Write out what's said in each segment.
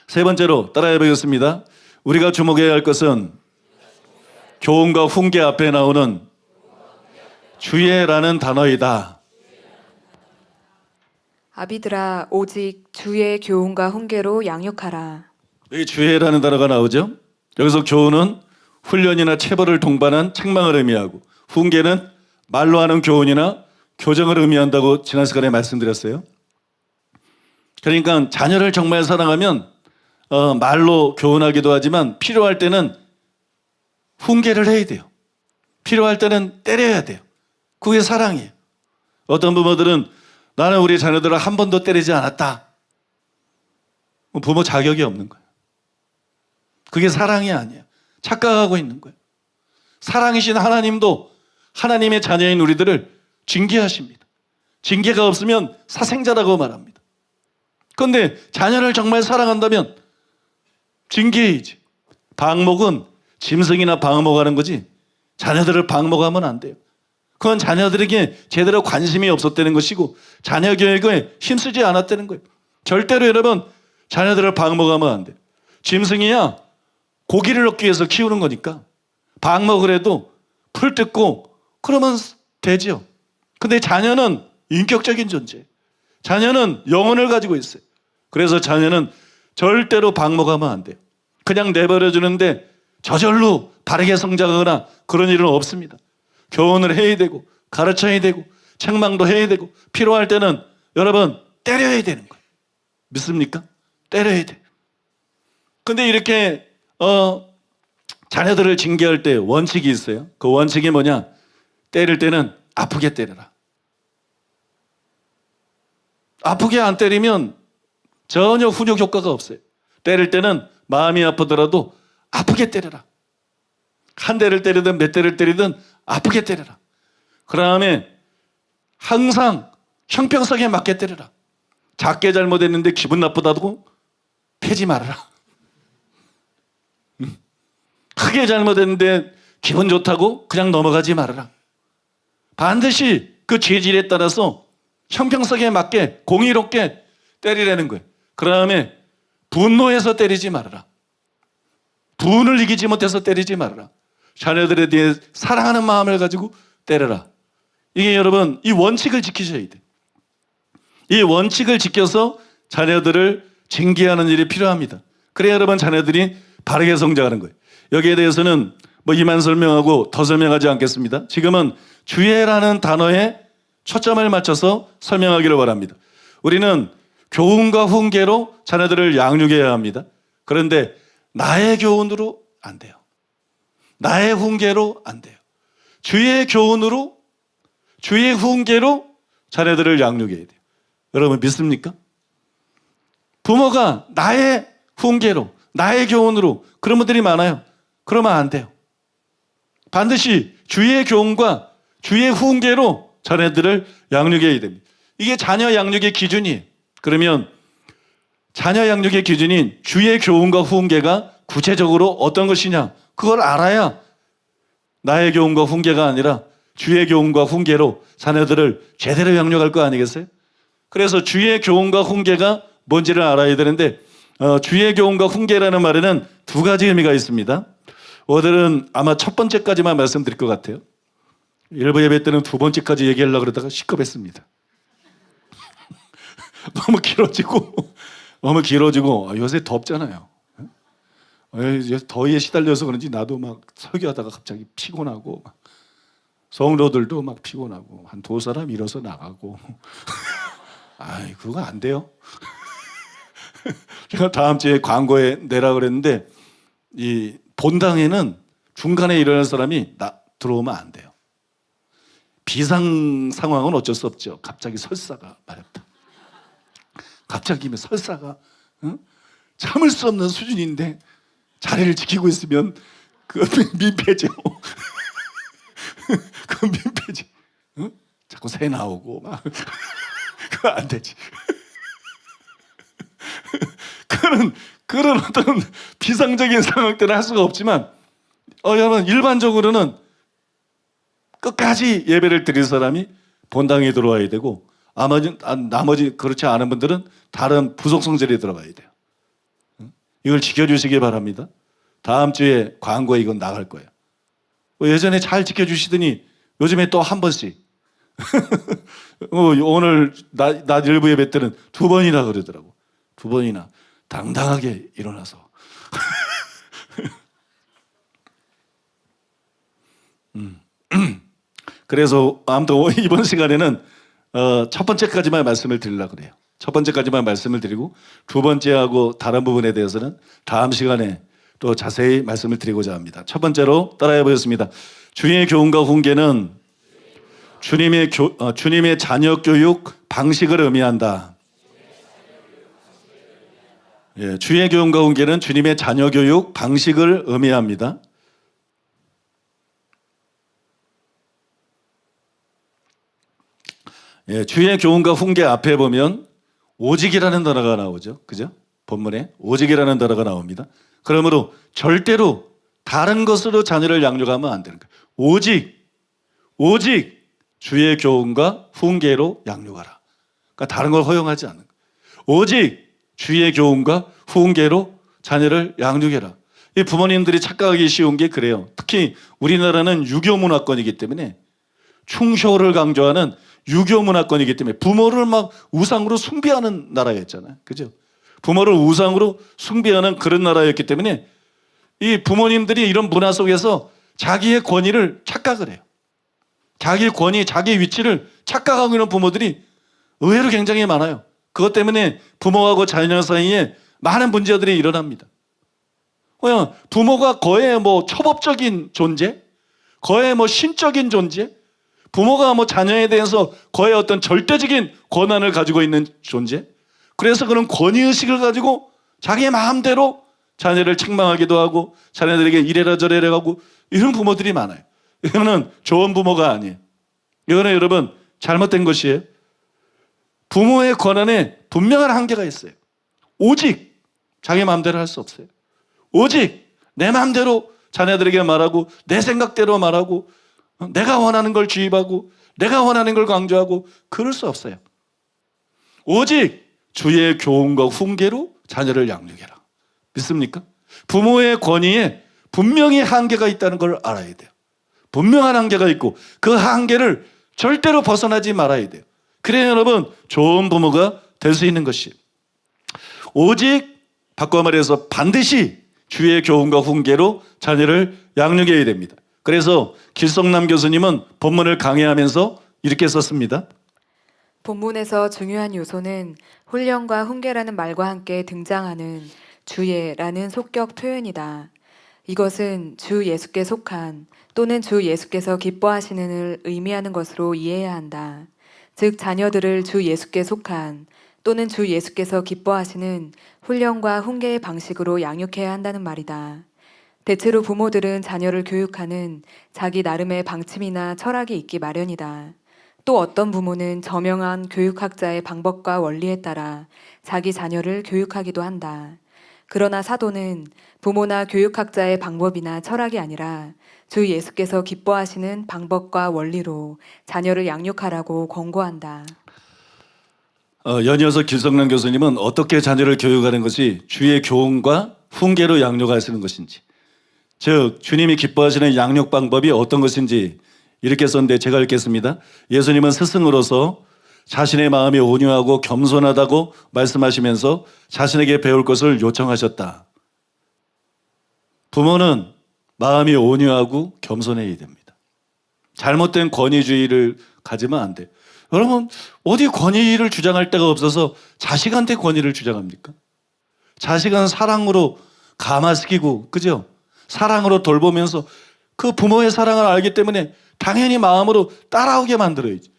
세 번째로 따라해 보겠습니다. 우리가 주목해야 할 것은 교훈과 훈계 앞에 나오는 주의라는 단어이다. 아비들아 오직 주의 교훈과 훈계로 양육하라. 여기 주의라는 단어가 나오죠. 여기서 교훈은 훈련이나 체벌을 동반한 책망을 의미하고, 훈계는 말로 하는 교훈이나 교정을 의미한다고 지난 시간에 말씀드렸어요. 그러니까 자녀를 정말 사랑하면 말로 교훈하기도 하지만 필요할 때는 훈계를 해야 돼요. 필요할 때는 때려야 돼요. 그게 사랑이에요. 어떤 부모들은 나는 우리 자녀들을 한 번도 때리지 않았다. 부모 자격이 없는 거예요. 그게 사랑이 아니에요. 착각하고 있는 거예요. 사랑이신 하나님도 하나님의 자녀인 우리들을 징계하십니다. 징계가 없으면 사생자라고 말합니다. 그런데 자녀를 정말 사랑한다면 징계이지. 방목은 짐승이나 방목하는 거지 자녀들을 방목하면 안 돼요. 그건 자녀들에게 제대로 관심이 없었다는 것이고 자녀 교육에 힘쓰지 않았다는 거예요. 절대로 여러분 자녀들을 방목하면 안 돼요. 짐승이야 고기를 얻기 위해서 키우는 거니까 방목을 해도 풀 뜯고 그러면 되죠. 근데 자녀는 인격적인 존재, 자녀는 영혼을 가지고 있어요. 그래서 자녀는 절대로 방목하면 안 돼요. 그냥 내버려 주는데 저절로 바르게 성장하거나 그런 일은 없습니다. 교훈을 해야 되고 가르쳐야 되고 책망도 해야 되고 필요할 때는 여러분 때려야 되는 거예요. 믿습니까? 때려야 돼요. 근데 이렇게 자녀들을 징계할 때 원칙이 있어요. 그 원칙이 뭐냐? 때릴 때는 아프게 때려라. 아프게 안 때리면 전혀 훈육 효과가 없어요. 때릴 때는 마음이 아프더라도 아프게 때려라. 한 대를 때리든 몇 대를 때리든 아프게 때려라. 그 다음에 항상 형평성에 맞게 때려라. 작게 잘못했는데 기분 나쁘다고 패지 말아라. 크게 잘못했는데 기분 좋다고 그냥 넘어가지 말아라. 반드시 그 죄질에 따라서 형평성에 맞게 공의롭게 때리라는 거예요. 그 다음에 분노해서 때리지 말아라. 분을 이기지 못해서 때리지 말아라. 자녀들에 대해 사랑하는 마음을 가지고 때려라. 이게 여러분 이 원칙을 지키셔야 돼요. 이 원칙을 지켜서 자녀들을 징계하는 일이 필요합니다. 그래야 여러분 자녀들이 바르게 성장하는 거예요. 여기에 대해서는 이만 설명하고 더 설명하지 않겠습니다. 지금은 주의라는 단어에 초점을 맞춰서 설명하기를 바랍니다. 우리는 교훈과 훈계로 자녀들을 양육해야 합니다. 그런데 나의 교훈으로 안 돼요. 나의 훈계로 안 돼요. 주의 교훈으로, 주의 훈계로 자녀들을 양육해야 돼요. 여러분 믿습니까? 부모가 나의 훈계로, 나의 교훈으로 그런 분들이 많아요. 그러면 안 돼요. 반드시 주의 교훈과 주의 훈계로 자녀들을 양육해야 됩니다. 이게 자녀 양육의 기준이에요. 그러면 자녀 양육의 기준인 주의 교훈과 훈계가 구체적으로 어떤 것이냐, 그걸 알아야 나의 교훈과 훈계가 아니라 주의 교훈과 훈계로 자녀들을 제대로 양육할 거 아니겠어요? 그래서 주의 교훈과 훈계가 뭔지를 알아야 되는데 주의 교훈과 훈계라는 말에는 두 가지 의미가 있습니다. 오늘은 아마 첫 번째까지만 말씀드릴 것 같아요. 일부 예배 때는 두 번째까지 얘기하려고 그러다가 시겁했습니다. 너무 길어지고 요새 덥잖아요. 더위에 시달려서 그런지 나도 막 설교하다가 갑자기 피곤하고 성도들도 막 피곤하고 한 두 사람 일어서 나가고 아이 그거 안 돼요. 제가 다음 주에 광고에 내라 그랬는데 이 본당에는 중간에 일어나는 사람이 들어오면 안 돼요. 비상 상황은 어쩔 수 없죠. 갑자기 설사가 말했다. 갑자기 설사가 참을 수 없는 수준인데 자리를 지키고 있으면 그 민폐죠. 그 민폐지. 자꾸 새 나오고 막 그거 안 되지. 그런 어떤 비상적인 상황 때는 할 수가 없지만 여러분 일반적으로는 끝까지 예배를 드릴 사람이 본당에 들어와야 되고 나머지 그렇지 않은 분들은 다른 부속 성전에 들어가야 돼요. 이걸 지켜주시기 바랍니다. 다음 주에 광고에 이건 나갈 거예요. 예전에 잘 지켜주시더니 요즘에 또 한 번씩 오늘 낮 일부 예배 때는 2번이나 그러더라고. 2번이나 당당하게 일어나서 그래서 아무튼 이번 시간에는 첫 번째까지만 말씀을 드리려고 그래요. 첫 번째까지만 말씀을 드리고 두 번째하고 다른 부분에 대해서는 다음 시간에 또 자세히 말씀을 드리고자 합니다. 첫 번째로 따라해 보겠습니다. 주의 교훈과 훈계는 주님의 자녀 교육 방식을 의미한다. 예, 주의 교훈과 훈계는 주님의 자녀 교육 방식을 의미합니다. 예, 주의 교훈과 훈계 앞에 보면 오직이라는 단어가 나오죠. 그죠? 본문에 오직이라는 단어가 나옵니다. 그러므로 절대로 다른 것으로 자녀를 양육하면 안 되는 거예요. 오직 주의 교훈과 훈계로 양육하라. 그러니까 다른 걸 허용하지 않는 거예요. 오직 주의 교훈과 훈계로 자녀를 양육해라. 이 부모님들이 착각하기 쉬운 게 그래요. 특히 우리나라는 유교 문화권이기 때문에 충효를 강조하는 유교 문화권이기 때문에 부모를 막 우상으로 숭배하는 나라였잖아요. 그죠? 부모를 우상으로 숭배하는 그런 나라였기 때문에 이 부모님들이 이런 문화 속에서 자기의 권위를 착각을 해요. 자기 권위, 자기 위치를 착각하고 있는 부모들이 의외로 굉장히 많아요. 그것 때문에 부모하고 자녀 사이에 많은 문제들이 일어납니다. 그냥 부모가 거의 뭐 초법적인 존재, 거의 뭐 신적인 존재, 부모가 뭐 자녀에 대해서 거의 어떤 절대적인 권한을 가지고 있는 존재. 그래서 그런 권위의식을 가지고 자기의 마음대로 자녀를 책망하기도 하고 자녀들에게 이래라 저래라 하고 이런 부모들이 많아요. 이거는 좋은 부모가 아니에요. 이거는 여러분 잘못된 것이에요. 부모의 권한에 분명한 한계가 있어요. 오직 자기 마음대로 할 수 없어요. 오직 내 마음대로 자녀들에게 말하고 내 생각대로 말하고 내가 원하는 걸 주입하고 내가 원하는 걸 강조하고 그럴 수 없어요. 오직 주의 교훈과 훈계로 자녀를 양육해라. 믿습니까? 부모의 권위에 분명히 한계가 있다는 걸 알아야 돼요. 분명한 한계가 있고 그 한계를 절대로 벗어나지 말아야 돼요. 그래야 여러분 좋은 부모가 될 수 있는 것이에요. 오직 바꿔 말해서 반드시 주의 교훈과 훈계로 자녀를 양육해야 됩니다. 그래서 길성남 교수님은 본문을 강해하면서 이렇게 썼습니다. 본문에서 중요한 요소는 훈련과 훈계라는 말과 함께 등장하는 주의라는 속격 표현이다. 이것은 주 예수께 속한 또는 주 예수께서 기뻐하시는을 의미하는 것으로 이해해야 한다. 즉 자녀들을 주 예수께 속한 또는 주 예수께서 기뻐하시는 훈련과 훈계의 방식으로 양육해야 한다는 말이다. 대체로 부모들은 자녀를 교육하는 자기 나름의 방침이나 철학이 있기 마련이다. 또 어떤 부모는 저명한 교육학자의 방법과 원리에 따라 자기 자녀를 교육하기도 한다. 그러나 사도는 부모나 교육학자의 방법이나 철학이 아니라 주 예수께서 기뻐하시는 방법과 원리로 자녀를 양육하라고 권고한다. 연이어서 길성남 교수님은 어떻게 자녀를 교육하는 것이 주의 교훈과 훈계로 양육하시는 것인지, 즉 주님이 기뻐하시는 양육 방법이 어떤 것인지 이렇게 썼는데 제가 읽겠습니다. 예수님은 스승으로서 자신의 마음이 온유하고 겸손하다고 말씀하시면서 자신에게 배울 것을 요청하셨다. 부모는 마음이 온유하고 겸손해야 됩니다. 잘못된 권위주의를 가지면 안 돼요. 여러분 어디 권위를 주장할 데가 없어서 자식한테 권위를 주장합니까? 자식은 사랑으로 감화시키고, 그죠? 사랑으로 돌보면서 그 부모의 사랑을 알기 때문에 당연히 마음으로 따라오게 만들어야지.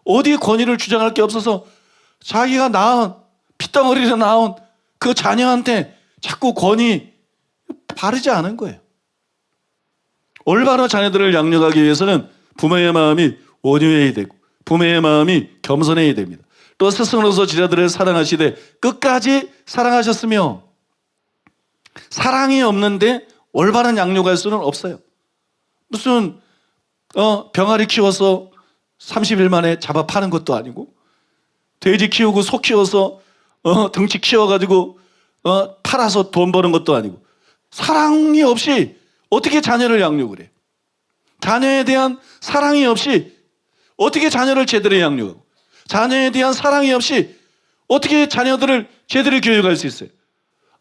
어디 권위를 주장할 게 없어서 자기가 낳은 피덩어리로 낳은 그 자녀한테 자꾸 권위 바르지 않은 거예요. 올바로 자녀들을 양육하기 위해서는 부모의 마음이 온유해야 되고 부모의 마음이 겸손해야 됩니다. 또 스승으로서 지자들을 사랑하시되 끝까지 사랑하셨으며, 사랑이 없는데 올바른 양육할 수는 없어요. 무슨 병아리 키워서 30일 만에 잡아 파는 것도 아니고, 돼지 키우고 소 키워서 등치 키워가지고 팔아서 돈 버는 것도 아니고 사랑이 없이 어떻게 자녀를 양육을 해요? 자녀에 대한 사랑이 없이 어떻게 자녀를 제대로 양육하고 자녀에 대한 사랑이 없이 어떻게 자녀들을 제대로 교육할 수 있어요?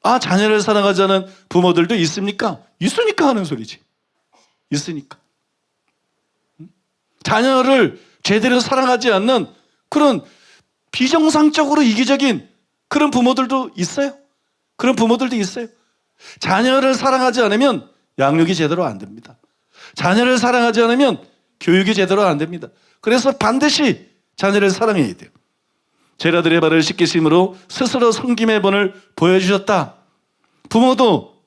아, 자녀를 사랑하지 않은 부모들도 있습니까? 있으니까 하는 소리지. 있으니까. 자녀를 제대로 사랑하지 않는 그런 비정상적으로 이기적인 그런 부모들도 있어요. 그런 부모들도 있어요. 자녀를 사랑하지 않으면 양육이 제대로 안 됩니다. 자녀를 사랑하지 않으면 교육이 제대로 안 됩니다. 그래서 반드시 자녀를 사랑해야 돼요. 제자들의 발을 씻기심으로 스스로 섬김의 본을 보여주셨다. 부모도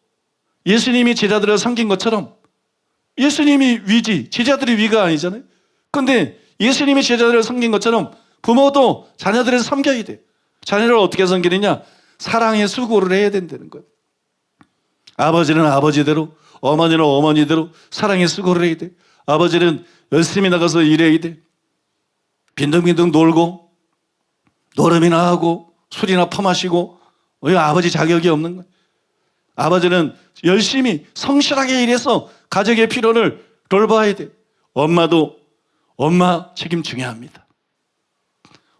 예수님이 제자들을 섬긴 것처럼 예수님이 위지, 제자들이 위가 아니잖아요. 그런데 예수님이 제자들을 섬긴 것처럼 부모도 자녀들을 섬겨야 돼요. 자녀를 어떻게 섬기느냐? 사랑의 수고를 해야 된다는 거예요. 아버지는 아버지대로, 어머니는 어머니대로 사랑의 수고를 해야 돼. 아버지는 열심히 나가서 일해야 돼. 빈둥빈둥 놀고 노름이나 하고 술이나 퍼마시고 왜 아버지 자격이 없는 거예요? 아버지는 열심히 성실하게 일해서 가족의 필요를 돌봐야 돼. 엄마도 엄마 책임 중요합니다.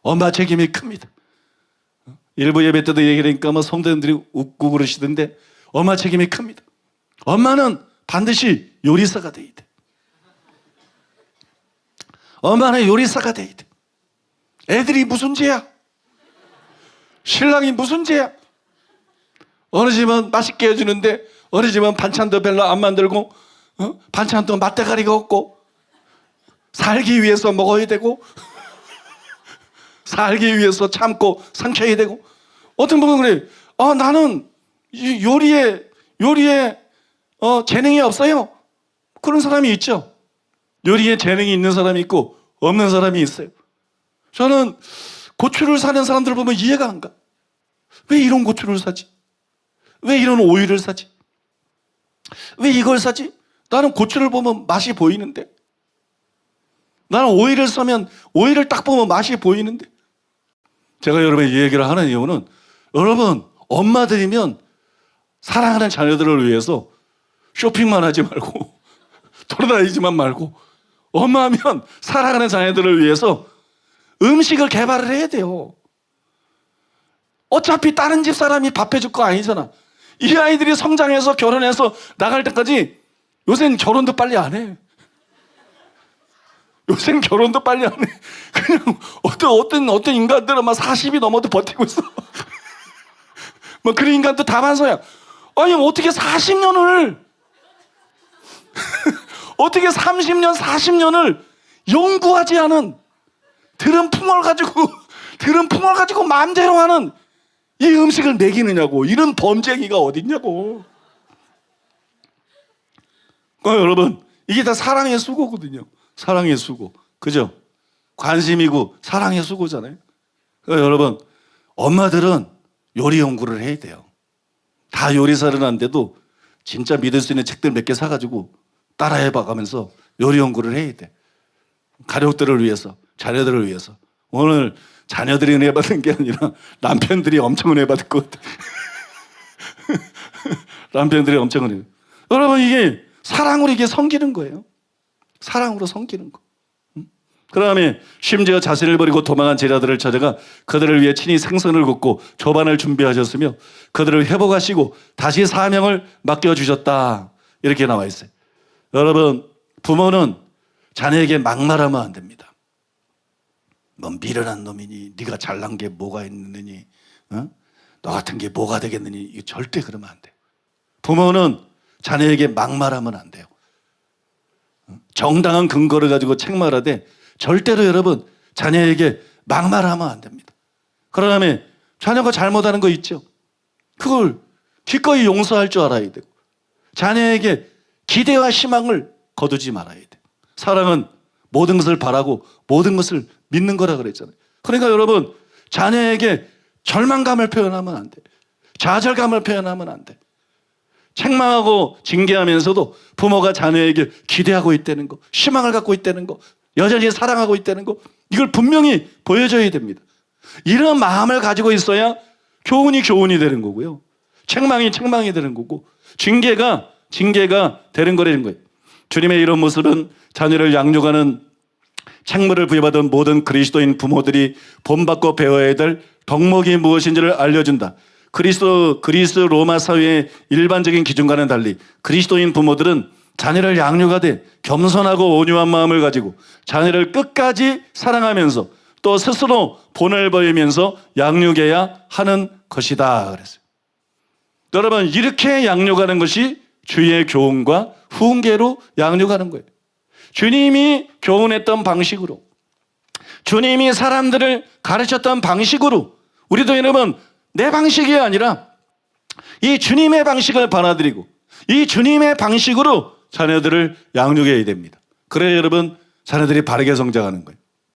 엄마 책임이 큽니다. 일부 예배 때도 얘기를 하니까 뭐 성도님들이 웃고 그러시던데 엄마 책임이 큽니다. 엄마는 반드시 요리사가 돼야 돼. 엄마는 요리사가 돼야 돼. 애들이 무슨 죄야? 신랑이 무슨 죄야? 어느 집은 맛있게 해주는데 어느 집은 반찬도 별로 안 만들고 반찬도 맛대가리가 없고 살기 위해서 먹어야 되고 살기 위해서 참고 삼켜야 되고 어떤 분은 그래. 나는 요리에 재능이 없어요. 그런 사람이 있죠. 요리에 재능이 있는 사람이 있고 없는 사람이 있어요. 저는 고추를 사는 사람들 보면 이해가 안 가. 왜 이런 고추를 사지? 왜 이런 오이를 사지? 왜 이걸 사지? 나는 고추를 보면 맛이 보이는데. 나는 오이를 사면 오이를 딱 보면 맛이 보이는데. 제가 여러분의 이 얘기를 하는 이유는 여러분 엄마들이면 사랑하는 자녀들을 위해서 쇼핑만 하지 말고 돌아다니지만 말고 엄마면 사랑하는 자녀들을 위해서 음식을 개발을 해야 돼요. 어차피 다른 집 사람이 밥 해줄 거 아니잖아. 이 아이들이 성장해서 결혼해서 나갈 때까지 요새는 결혼도 빨리 안 해. 요새는 결혼도 빨리 안 해. 그냥 어떤 인간들은 막 40이 넘어도 버티고 있어. 뭐 그런 인간도 다반사야. 아니 어떻게 40년을 어떻게 30년 40년을 연구하지 않은 들은 풍을 가지고 마음대로 하는 이 음식을 먹이느냐고. 이런 범죄기가 어딨냐고. 여러분 이게 다 사랑의 수고거든요. 사랑의 수고. 그죠? 관심이고 사랑의 수고잖아요. 여러분 엄마들은 요리 연구를 해야 돼요. 다 요리사는 안 돼도 진짜 믿을 수 있는 책들 몇 개 사가지고 따라해봐 가면서 요리 연구를 해야 돼. 가족들을 위해서, 자녀들을 위해서. 오늘 자녀들이 은혜 받은 게 아니라 남편들이 엄청 은혜 받을 것 같아. 남편들이 엄청 은혜. 여러분 이게 사랑으로 이게 섬기는 거예요. 사랑으로 섬기는 거. 그 다음에 심지어 자신을 버리고 도망한 제자들을 찾아가 그들을 위해 친히 생선을 굽고 조반을 준비하셨으며 그들을 회복하시고 다시 사명을 맡겨주셨다. 이렇게 나와 있어요. 여러분 부모는 자녀에게 막말하면 안 됩니다. 뭐 미련한 놈이니 네가 잘난 게 뭐가 있느니 너 같은 게 뭐가 되겠느니 이거 절대 그러면 안 돼요. 부모는 자녀에게 막말하면 안 돼요. 정당한 근거를 가지고 책말하되 절대로 여러분 자녀에게 막말하면 안 됩니다. 그런 다음에 자녀가 잘못하는 거 있죠. 그걸 기꺼이 용서할 줄 알아야 되고 자녀에게 기대와 희망을 거두지 말아야 돼요. 사랑은 모든 것을 바라고 모든 것을 믿는 거라 그랬잖아요. 그러니까 여러분 자녀에게 절망감을 표현하면 안 돼. 좌절감을 표현하면 안 돼. 책망하고 징계하면서도 부모가 자녀에게 기대하고 있다는 거, 희망을 갖고 있다는 거, 여전히 사랑하고 있다는 거, 이걸 분명히 보여줘야 됩니다. 이런 마음을 가지고 있어야 교훈이 되는 거고요. 책망이 되는 거고 징계가 되는 거라는 거예요. 주님의 이런 모습은 자녀를 양육하는 책무를 부여받은 모든 그리스도인 부모들이 본받고 배워야 될 덕목이 무엇인지를 알려준다. 그리스 로마 사회의 일반적인 기준과는 달리 그리스도인 부모들은 자녀를 양육하되 겸손하고 온유한 마음을 가지고 자녀를 끝까지 사랑하면서 또 스스로 본을 보이면서 양육해야 하는 것이다 그랬어요. 여러분, 이렇게 양육하는 것이 주의 교훈과 훈계로 양육하는 거예요. 주님이 교훈했던 방식으로, 주님이 사람들을 가르쳤던 방식으로 우리도 여러분 내 방식이 아니라 이 주님의 방식을 받아들이고 이 주님의 방식으로 자녀들을 양육해야 됩니다. 그래야 여러분 자녀들이 바르게 성장하는 거예요.